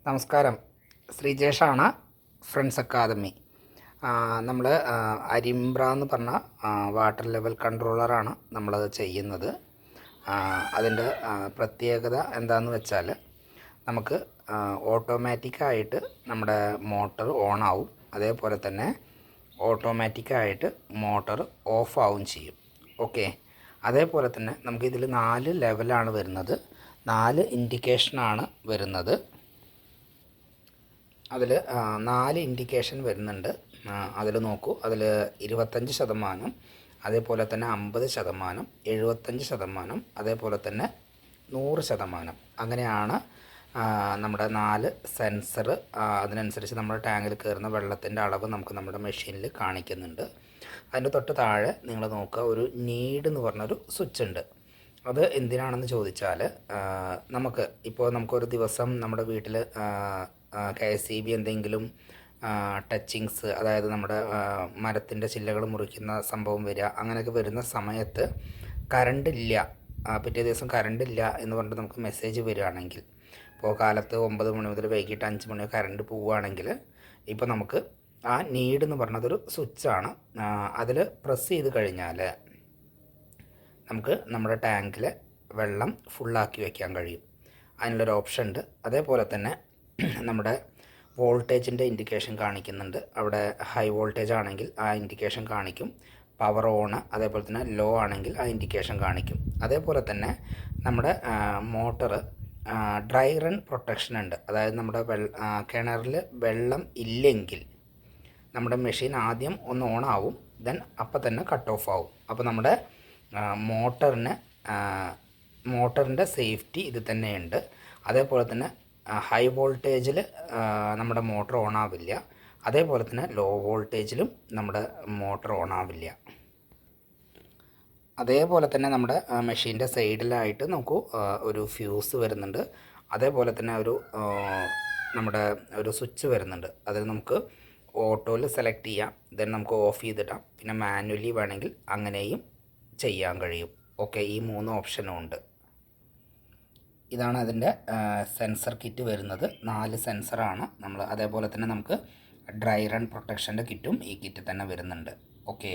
നമസ്കാരം, ശ്രീജേഷാണ്, friends academy. നമ്മൾ അരിമ്പ്ര എന്ന് പറഞ്ഞ വാട്ടർ ലെവൽ കൺട്രോളറാണ് നമ്മളത് ചെയ്യുന്നത്. അതിൻ്റെ പ്രത്യേകത എന്താണെന്ന് വെച്ചാൽ നമുക്ക് ഓട്ടോമാറ്റിക്കായിട്ട് നമ്മുടെ മോട്ടർ ഓണാവും, അതേപോലെ തന്നെ ഓട്ടോമാറ്റിക്കായിട്ട് മോട്ടർ ഓഫ് ആവും ചെയ്യും. ഓക്കെ, അതേപോലെ തന്നെ നമുക്കിതിൽ 4 ലെവലാണ് വരുന്നത്, 4 ഇൻഡിക്കേഷനാണ് വരുന്നത്. അതിൽ 4 ഇൻഡിക്കേഷൻ വരുന്നുണ്ട്. അതിൽ നോക്കൂ, അതിൽ 25%, അതേപോലെ തന്നെ 50%, 75%, അതേപോലെ തന്നെ 100%. അങ്ങനെയാണ് നമ്മുടെ 4 സെൻസർ. അതിനനുസരിച്ച് നമ്മുടെ ടാങ്കിൽ കയറുന്ന വെള്ളത്തിൻ്റെ അളവ് നമുക്ക് നമ്മുടെ മെഷീനിൽ കാണിക്കുന്നുണ്ട്. അതിൻ്റെ തൊട്ട് താഴെ നിങ്ങൾ നോക്കുക, ഒരു നീഡ് എന്ന് പറഞ്ഞൊരു സ്വിച്ച് ഉണ്ട്. അത് എന്തിനാണെന്ന് ചോദിച്ചാൽ, നമുക്കൊരു ദിവസം നമ്മുടെ വീട്ടിൽ KSEB എന്തെങ്കിലും ടച്ചിങ്സ്, അതായത് നമ്മുടെ മരത്തിൻ്റെ ചില്ലകൾ മുറിക്കുന്ന സംഭവം വരിക, അങ്ങനെയൊക്കെ വരുന്ന സമയത്ത് കറണ്ട് ഇല്ല, പിറ്റേ ദിവസം കറണ്ട് ഇല്ല എന്ന് പറഞ്ഞിട്ട് നമുക്ക് മെസ്സേജ് വരികയാണെങ്കിൽ, ഇപ്പോൾ കാലത്ത് 9 മണി മുതൽ വൈകിട്ട് 5 മണി കറണ്ട് പോവുകയാണെങ്കിൽ, ഇപ്പോൾ നമുക്ക് ആ നീഡ് എന്ന് പറഞ്ഞതൊരു സ്വിച്ചാണ്. അതിൽ പ്രസ് ചെയ്ത് കഴിഞ്ഞാൽ നമുക്ക് നമ്മുടെ ടാങ്കിൽ വെള്ളം ഫുള്ളാക്കി വയ്ക്കാൻ കഴിയും. അതിനുള്ളൊരു ഓപ്ഷൻ ഉണ്ട്. അതേപോലെ തന്നെ നമ്മുടെ വോൾട്ടേജിൻ്റെ ഇൻഡിക്കേഷൻ കാണിക്കുന്നുണ്ട്. അവിടെ ഹൈ വോൾട്ടേജ് ആണെങ്കിൽ ആ ഇൻഡിക്കേഷൻ കാണിക്കും, പവർ ഓൺ, അതേപോലെ തന്നെ ലോ ആണെങ്കിൽ ആ ഇൻഡിക്കേഷൻ കാണിക്കും. അതേപോലെ തന്നെ നമ്മുടെ മോട്ടർ ഡ്രൈ റൺ പ്രൊട്ടക്ഷൻ ഉണ്ട്. അതായത് നമ്മുടെ കിണറിൽ വെള്ളം ഇല്ലെങ്കിൽ നമ്മുടെ മെഷീൻ ആദ്യം ഒന്ന് ഓൺ ആവും, ദെൻ അപ്പം തന്നെ കട്ട് ഓഫ് ആവും. അപ്പോൾ നമ്മുടെ മോട്ടറിൻ്റെ സേഫ്റ്റി ഇത് തന്നെയുണ്ട്. അതേപോലെ തന്നെ ഹൈ വോൾട്ടേജിൽ നമ്മുടെ മോട്ടർ ഓൺ ആവില്ല, അതേപോലെ തന്നെ ലോ വോൾട്ടേജിലും നമ്മുടെ മോട്ടർ ഓൺ ആവില്ല. അതേപോലെ തന്നെ നമ്മുടെ മെഷീൻ്റെ സൈഡിലായിട്ട് നമുക്ക് ഒരു ഫ്യൂസ് വരുന്നുണ്ട്. അതേപോലെ തന്നെ നമ്മുടെ ഒരു സ്വിച്ച് വരുന്നുണ്ട്. അതിൽ നമുക്ക് ഓട്ടോയിൽ സെലക്ട് ചെയ്യാം, ദെൻ നമുക്ക് ഓഫ് ചെയ്തിടാം, പിന്നെ മാനുവലി വേണമെങ്കിൽ അങ്ങനെയും ചെയ്യാൻ കഴിയും. ഓക്കെ, ഈ 3 ഓപ്ഷനും ഉണ്ട്. ഇതാണ് അതിൻ്റെ സെൻസർ കിറ്റ് വരുന്നത്. 4 സെൻസറാണ് നമ്മൾ. അതേപോലെ തന്നെ നമുക്ക് ഡ്രൈ റൺ പ്രൊട്ടക്ഷൻ്റെ കിറ്റും ഈ കിറ്റ് തന്നെ വരുന്നുണ്ട്. ഓക്കെ,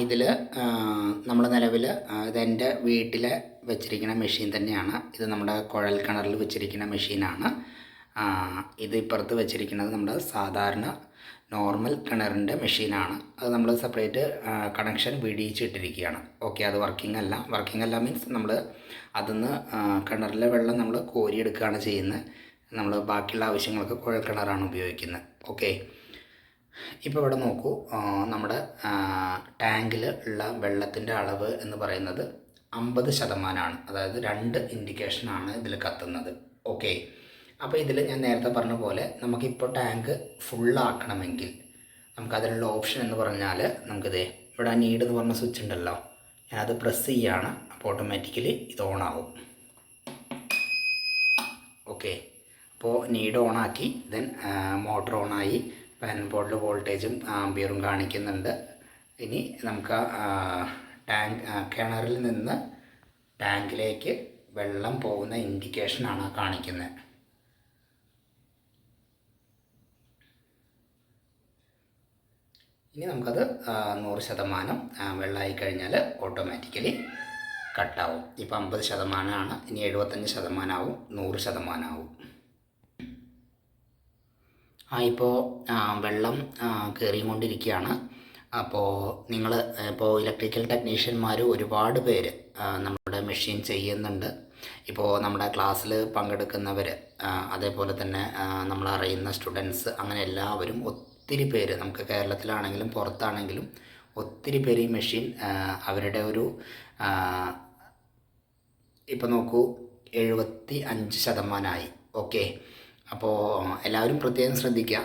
ഇതിൽ നമ്മൾ നിലവിൽ ഇതെൻ്റെ വീട്ടിൽ വെച്ചിരിക്കുന്ന മെഷീൻ തന്നെയാണ്. ഇത് നമ്മുടെ കുഴൽ കിണറിൽ വെച്ചിരിക്കുന്ന മെഷീനാണ്. ഇത് ഇപ്പുറത്ത് വെച്ചിരിക്കുന്നത് നമ്മുടെ സാധാരണ നോർമൽ കിണറിൻ്റെ മെഷീനാണ്. അത് നമ്മൾ സെപ്പറേറ്റ് കണക്ഷൻ വിടിയിച്ചിട്ടിരിക്കുകയാണ്. ഓക്കെ, അത് വർക്കിംഗ് അല്ല മീൻസ് നമ്മൾ അതിന്ന് കിണറിലെ വെള്ളം നമ്മൾ കോരിയെടുക്കുകയാണ് ചെയ്യുന്നത്. നമ്മൾ ബാക്കിയുള്ള ആവശ്യങ്ങൾക്ക് കുഴൽ കിണറാണ് ഉപയോഗിക്കുന്നത്. ഓക്കെ, ഇപ്പോൾ ഇവിടെ നോക്കൂ, നമ്മുടെ ടാങ്കിൽ ഉള്ള വെള്ളത്തിൻ്റെ അളവ് എന്ന് പറയുന്നത് 50%. അതായത് 2 ഇൻഡിക്കേഷനാണ് ഇതിൽ കത്തുന്നത്. ഓക്കെ, അപ്പോൾ ഇതിൽ ഞാൻ നേരത്തെ പറഞ്ഞ പോലെ നമുക്കിപ്പോൾ ടാങ്ക് ഫുള്ളാക്കണമെങ്കിൽ നമുക്കതിനുള്ള ഓപ്ഷൻ എന്ന് പറഞ്ഞാൽ, നമുക്കിത് ഇവിടെ നീഡ് എന്ന് പറഞ്ഞ സ്വിച്ച് ഉണ്ടല്ലോ, ഞാനത് പ്രസ് ചെയ്യുകയാണ്. അപ്പോൾ ഓട്ടോമാറ്റിക്കലി ഇത് ഓണാവും. ഓക്കെ, അപ്പോൾ നീഡ് ഓണാക്കി, ദെൻ മോട്ടർ ഓണായി, പാനൽ ബോർഡിൽ വോൾട്ടേജും ആംബിയറും കാണിക്കുന്നുണ്ട്. ഇനി നമുക്ക് കിണറിൽ നിന്ന് ടാങ്കിലേക്ക് വെള്ളം പോകുന്ന ഇൻഡിക്കേഷനാണ് കാണിക്കുന്നത്. ഇനി നമുക്കത് 100% വെള്ളമായി കഴിഞ്ഞാൽ ഓട്ടോമാറ്റിക്കലി കട്ടാവും. ഇപ്പോൾ 50%, ഇനി 75% ആവും, 100% ആവും. ഇപ്പോൾ വെള്ളം കയറിക്കൊണ്ടിരിക്കുകയാണ്. അപ്പോൾ ഇപ്പോൾ ഇലക്ട്രിക്കൽ ടെക്നീഷ്യന്മാർ ഒരുപാട് പേര് നമ്മുടെ മെഷീൻ ചെയ്യുന്നുണ്ട്. ഇപ്പോൾ നമ്മുടെ ക്ലാസ്സിൽ പങ്കെടുക്കുന്നവർ, അതേപോലെ തന്നെ നമ്മളറിയുന്ന സ്റ്റുഡൻസ്, അങ്ങനെ എല്ലാവരും ഒത്തിരി പേര്, നമുക്ക് കേരളത്തിലാണെങ്കിലും പുറത്താണെങ്കിലും ഒത്തിരി പേര് ഈ മെഷീൻ അവരുടെ ഇപ്പോൾ നോക്കൂ 75%. ഓക്കെ, അപ്പോൾ എല്ലാവരും പ്രത്യേകം ശ്രദ്ധിക്കുക.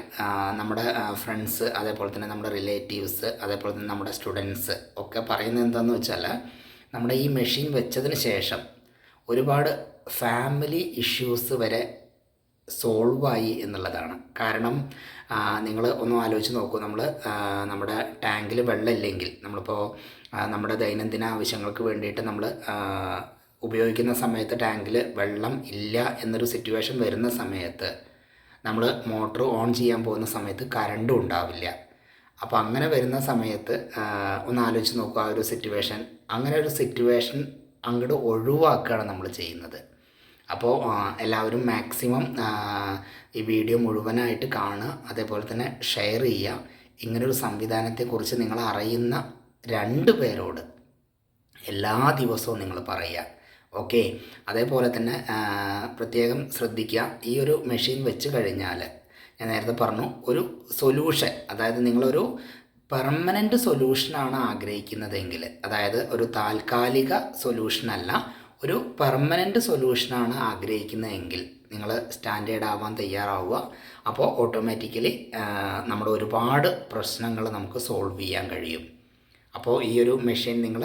നമ്മുടെ ഫ്രണ്ട്സ്, അതേപോലെ തന്നെ നമ്മുടെ റിലേറ്റീവ്സ്, അതേപോലെ തന്നെ നമ്മുടെ സ്റ്റുഡൻസ് ഒക്കെ പറയുന്നത് എന്താണെന്ന് വെച്ചാൽ, നമ്മുടെ ഈ മെഷീൻ വെച്ചതിന് ശേഷം ഒരുപാട് ഫാമിലി ഇഷ്യൂസ് വരെ സോൾവായി എന്നുള്ളതാണ്. കാരണം നിങ്ങൾ ഒന്ന് ആലോചിച്ച് നോക്കൂ, നമ്മുടെ ടാങ്കിൽ വെള്ളമില്ലെങ്കിൽ, നമ്മളിപ്പോൾ നമ്മുടെ ദൈനംദിന ആവശ്യങ്ങൾക്ക് വേണ്ടിയിട്ട് നമ്മൾ ഉപയോഗിക്കുന്ന സമയത്ത് ടാങ്കിൽ വെള്ളം ഇല്ല എന്നൊരു സിറ്റുവേഷൻ വരുന്ന സമയത്ത് നമ്മൾ മോട്ടർ ഓൺ ചെയ്യാൻ പോകുന്ന സമയത്ത് കറണ്ടും ഉണ്ടാവില്ല. അപ്പോൾ അങ്ങനെ വരുന്ന സമയത്ത് ഒന്ന് ആലോചിച്ച് നോക്കുക ആ ഒരു സിറ്റുവേഷൻ. അങ്ങനെ ഒരു സിറ്റുവേഷൻ അങ്ങോട്ട് ഒഴിവാക്കുകയാണ് നമ്മൾ ചെയ്യുന്നത്. അപ്പോൾ എല്ലാവരും മാക്സിമം ഈ വീഡിയോ മുഴുവനായിട്ട് കാണുക, അതേപോലെ തന്നെ ഷെയർ ചെയ്യുക. ഇങ്ങനൊരു സംവിധാനത്തെക്കുറിച്ച് നിങ്ങൾ അറിയുന്ന 2 പേരോട് എല്ലാ ദിവസവും നിങ്ങൾ പറയുക. ഓക്കെ. അതേപോലെ തന്നെ പ്രത്യേകം ശ്രദ്ധിക്കുക, ഈ ഒരു മെഷീൻ വെച്ച് കഴിഞ്ഞാൽ ഞാൻ നേരത്തെ പറഞ്ഞു ഒരു സൊല്യൂഷൻ, അതായത് നിങ്ങളൊരു പെർമനൻ്റ് സൊല്യൂഷനാണ് ആഗ്രഹിക്കുന്നതെങ്കിൽ, അതായത് ഒരു താൽക്കാലിക സൊല്യൂഷനല്ല, ഒരു പെർമനൻ്റ് സൊല്യൂഷനാണ് ആഗ്രഹിക്കുന്നതെങ്കിൽ നിങ്ങൾ സ്റ്റാൻഡേർഡ് ആവാൻ തയ്യാറാവുക. അപ്പോൾ ഓട്ടോമാറ്റിക്കലി നമ്മുടെ ഒരുപാട് പ്രശ്നങ്ങൾ നമുക്ക് സോൾവ് ചെയ്യാൻ കഴിയും. അപ്പോൾ ഈ ഒരു മെഷീൻ നിങ്ങൾ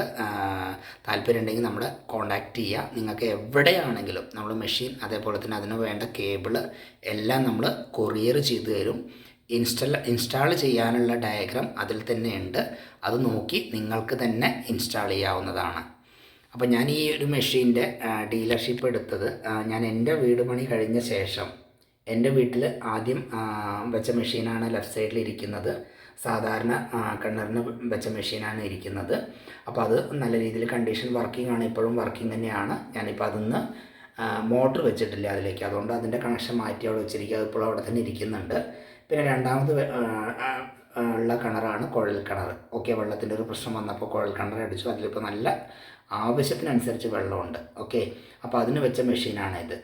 താല്പര്യമുണ്ടെങ്കിൽ നമ്മളെ കോൺടാക്റ്റ് ചെയ്യുക. നിങ്ങൾക്ക് എവിടെയാണെങ്കിലും നമ്മൾ മെഷീൻ, അതേപോലെ തന്നെ അതിന് വേണ്ട കേബിള് എല്ലാം നമ്മൾ കൊറിയർ ചെയ്തു തരും. ഇൻസ്റ്റാൾ ചെയ്യാനുള്ള ഡയഗ്രാം അതിൽ തന്നെ ഉണ്ട്. അത് നോക്കി നിങ്ങൾക്ക് തന്നെ ഇൻസ്റ്റാൾ ചെയ്യാവുന്നതാണ്. അപ്പോൾ ഞാൻ ഈ ഒരു മെഷീൻ്റെ ഡീലർഷിപ്പ് എടുത്തത് ഞാൻ എൻ്റെ വീട് പണി കഴിഞ്ഞ ശേഷം എൻ്റെ വീട്ടിൽ ആദ്യം വെച്ച മെഷീനാണ് ലെഫ്റ്റ് സൈഡിൽ ഇരിക്കുന്നത്. സാധാരണ കിണറിന് വെച്ച മെഷീനാണ് ഇരിക്കുന്നത്. അപ്പോൾ അത് നല്ല രീതിയിൽ കണ്ടീഷൻ വർക്കിംഗ് ആണ്, ഇപ്പോഴും വർക്കിംഗ് തന്നെയാണ്. ഞാനിപ്പോൾ അതിന്ന് മോട്ടർ വെച്ചിട്ടില്ല അതിലേക്ക്, അതുകൊണ്ട് അതിൻ്റെ കണക്ഷൻ മാറ്റി അവിടെ വെച്ചിരിക്കുക. അതിപ്പോൾ അവിടെ തന്നെ ഇരിക്കുന്നുണ്ട്. പിന്നെ രണ്ടാമത് ഉള്ള കിണറാണ് കുഴൽ കിണർ. ഓക്കെ, വെള്ളത്തിൻ്റെ ഒരു പ്രശ്നം വന്നപ്പോൾ കുഴൽ കിണർ അടിച്ചു. അതിലിപ്പോൾ നല്ല ആവശ്യത്തിനനുസരിച്ച് വെള്ളമുണ്ട്. ഓക്കെ, അപ്പോൾ അതിന് വെച്ച മെഷീനാണ് ഇത്.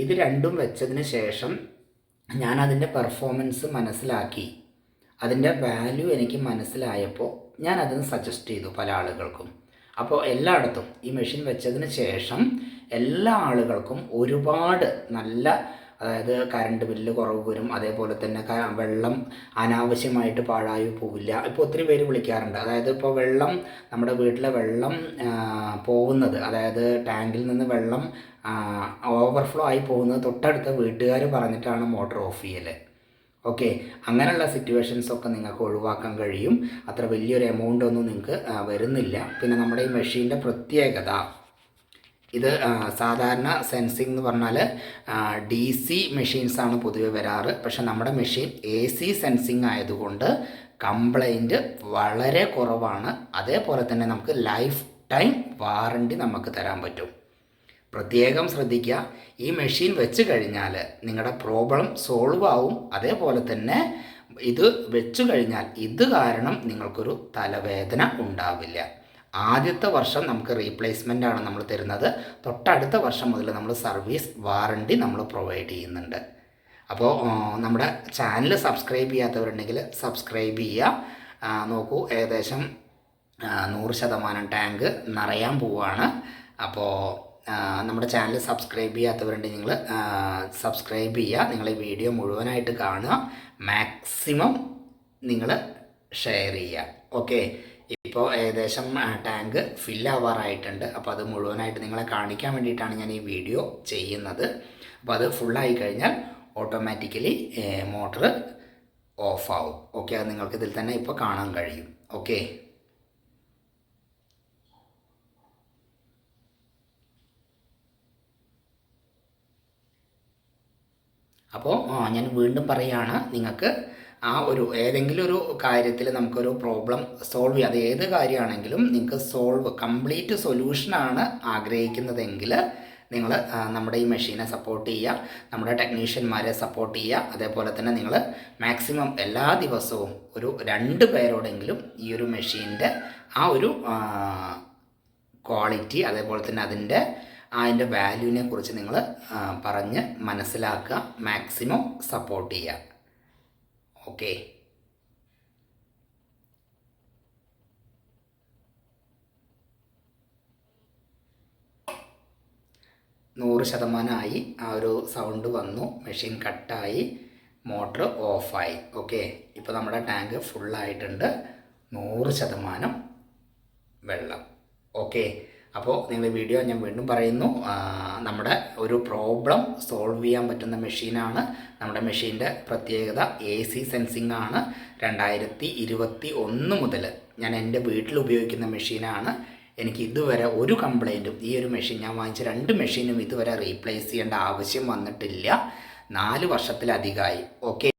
ഇത് രണ്ടും വെച്ചതിന് ശേഷം ഞാൻ അതിൻ്റെ പെർഫോമൻസ് മനസ്സിലാക്കി, അതിൻ്റെ വാല്യൂ എനിക്ക് മനസ്സിലായപ്പോൾ ഞാൻ അതിന് സജസ്റ്റ് ചെയ്തു പല ആളുകൾക്കും. അപ്പോൾ എല്ലായിടത്തും ഈ മെഷീൻ വെച്ചതിന് ശേഷം എല്ലാ ആളുകൾക്കും ഒരുപാട് നല്ല, അതായത് കറണ്ട് ബില്ല് കുറവ് വരും, അതേപോലെ തന്നെ വെള്ളം അനാവശ്യമായിട്ട് പാഴായി പോവില്ല. ഇപ്പോൾ ഒത്തിരി പേര് വിളിക്കാറുണ്ട്, അതായത് ഇപ്പോൾ വെള്ളം, നമ്മുടെ വീട്ടിലെ വെള്ളം പോകുന്നത്, അതായത് ടാങ്കിൽ നിന്ന് വെള്ളം ഓവർഫ്ലോ ആയി പോകുന്നത് തൊട്ടടുത്ത വീട്ടുകാർ പറഞ്ഞിട്ടാണ് മോട്ടർ ഓഫ് ചെയ്യൽ. ഓക്കെ, അങ്ങനെയുള്ള സിറ്റുവേഷൻസൊക്കെ നിങ്ങൾക്ക് ഒഴിവാക്കാൻ കഴിയും. അത്ര വലിയൊരു എമൗണ്ട് ഒന്നും നിങ്ങൾക്ക് വരുന്നില്ല. പിന്നെ നമ്മുടെ ഈ മെഷീൻ്റെ പ്രത്യേകത, ഇത് സാധാരണ സെൻസിങ് എന്ന് പറഞ്ഞാൽ DC മെഷീൻസാണ് പൊതുവെ വരാറ്. പക്ഷേ നമ്മുടെ മെഷീൻ AC സെൻസിങ് ആയതുകൊണ്ട് കംപ്ലൈൻറ്റ് വളരെ കുറവാണ്. അതേപോലെ തന്നെ നമുക്ക് ലൈഫ് ടൈം വാറണ്ടി നമുക്ക് തരാൻ പറ്റും. പ്രത്യേകം ശ്രദ്ധിക്കുക, ഈ മെഷീൻ വെച്ച് കഴിഞ്ഞാൽ നിങ്ങളുടെ പ്രോബ്ലം സോൾവ് ആവും. അതേപോലെ തന്നെ ഇത് വെച്ച് കഴിഞ്ഞാൽ ഇത് കാരണം നിങ്ങൾക്കൊരു തലവേദന ഉണ്ടാവില്ല. ആദ്യത്തെ വർഷം നമുക്ക് റീപ്ലേസ്മെൻ്റ് ആണ് നമ്മൾ തരുന്നത്. തൊട്ടടുത്ത വർഷം മുതൽ നമ്മൾ സർവീസ് വാറണ്ടി നമ്മൾ പ്രൊവൈഡ് ചെയ്യുന്നുണ്ട്. അപ്പോൾ നമ്മുടെ ചാനൽ സബ്സ്ക്രൈബ് ചെയ്യാത്തവരുണ്ടെങ്കിൽ സബ്സ്ക്രൈബ് ചെയ്യുക. നോക്കൂ, ഏകദേശം 100% ടാങ്ക് നിറയാൻ പോവുകയാണ്. അപ്പോൾ നമ്മുടെ ചാനൽ സബ്സ്ക്രൈബ് ചെയ്യാത്തവരുണ്ടെങ്കിൽ നിങ്ങൾ സബ്സ്ക്രൈബ് ചെയ്യുക. നിങ്ങൾ ഈ വീഡിയോ മുഴുവനായിട്ട് കാണുക, മാക്സിമം നിങ്ങൾ ഷെയർ ചെയ്യുക. ഓക്കെ, ഇപ്പോൾ ഏകദേശം ടാങ്ക് ഫില്ലാവാറായിട്ടുണ്ട്. അപ്പോൾ അത് മുഴുവനായിട്ട് നിങ്ങളെ കാണിക്കാൻ വേണ്ടിയിട്ടാണ് ഞാൻ ഈ വീഡിയോ ചെയ്യുന്നത്. അപ്പോൾ അത് ഫുള്ളായി കഴിഞ്ഞാൽ ഓട്ടോമാറ്റിക്കലി മോട്ടർ ഓഫ് ആവും. ഓക്കെ, അത് നിങ്ങൾക്ക് ഇതിൽ തന്നെ ഇപ്പോൾ കാണാൻ കഴിയും. ഓക്കെ, അപ്പോൾ ഞാൻ വീണ്ടും പറയുകയാണ്, നിങ്ങൾക്ക് ആ ഒരു ഏതെങ്കിലും ഒരു കാര്യത്തിൽ നമുക്കൊരു പ്രോബ്ലം സോൾവ് ചെയ്യുക, അത് ഏത് കാര്യമാണെങ്കിലും നിങ്ങൾക്ക് കംപ്ലീറ്റ് സൊല്യൂഷനാണ് ആഗ്രഹിക്കുന്നതെങ്കിൽ നിങ്ങൾ നമ്മുടെ ഈ മെഷീനെ സപ്പോർട്ട് ചെയ്യുക, നമ്മുടെ ടെക്നീഷ്യന്മാരെ സപ്പോർട്ട് ചെയ്യുക. അതേപോലെ തന്നെ നിങ്ങൾ മാക്സിമം എല്ലാ ദിവസവും ഒരു 2 പേരോടെങ്കിലും ഈ ഒരു മെഷീൻ്റെ ആ ഒരു ക്വാളിറ്റി, അതേപോലെ തന്നെ അതിൻ്റെ വാല്യൂവിനെ കുറിച്ച് നിങ്ങൾ പറഞ്ഞ് മനസ്സിലാക്കുക, മാക്സിമം സപ്പോർട്ട് ചെയ്യുക. ഓക്കെ, 100% ആ ഒരു സൗണ്ട് വന്നു, മെഷീൻ കട്ടായി, മോട്ടർ ഓഫായി. ഓക്കെ, ഇപ്പോൾ നമ്മുടെ ടാങ്ക് ഫുള്ളായിട്ടുണ്ട്, 100% വെള്ളം. ഓക്കെ, അപ്പോൾ നിങ്ങൾ വീഡിയോ ഞാൻ വീണ്ടും പറയുന്നു, നമ്മുടെ ഒരു പ്രോബ്ലം സോൾവ് ചെയ്യാൻ പറ്റുന്ന മെഷീനാണ്. നമ്മുടെ മെഷീൻ്റെ പ്രത്യേകത AC സെൻസിങ് ആണ്. 2021 മുതൽ ഞാൻ എൻ്റെ വീട്ടിൽ ഉപയോഗിക്കുന്ന മെഷീനാണ്. എനിക്ക് ഇതുവരെ ഒരു കംപ്ലൈൻറ്റും ഈ ഒരു മെഷീൻ ഞാൻ വാങ്ങിച്ച 2 മെഷീനും ഇതുവരെ റീപ്ലേസ് ചെയ്യേണ്ട ആവശ്യം വന്നിട്ടില്ല. 4 വർഷത്തിലധികമായി. ഓക്കെ.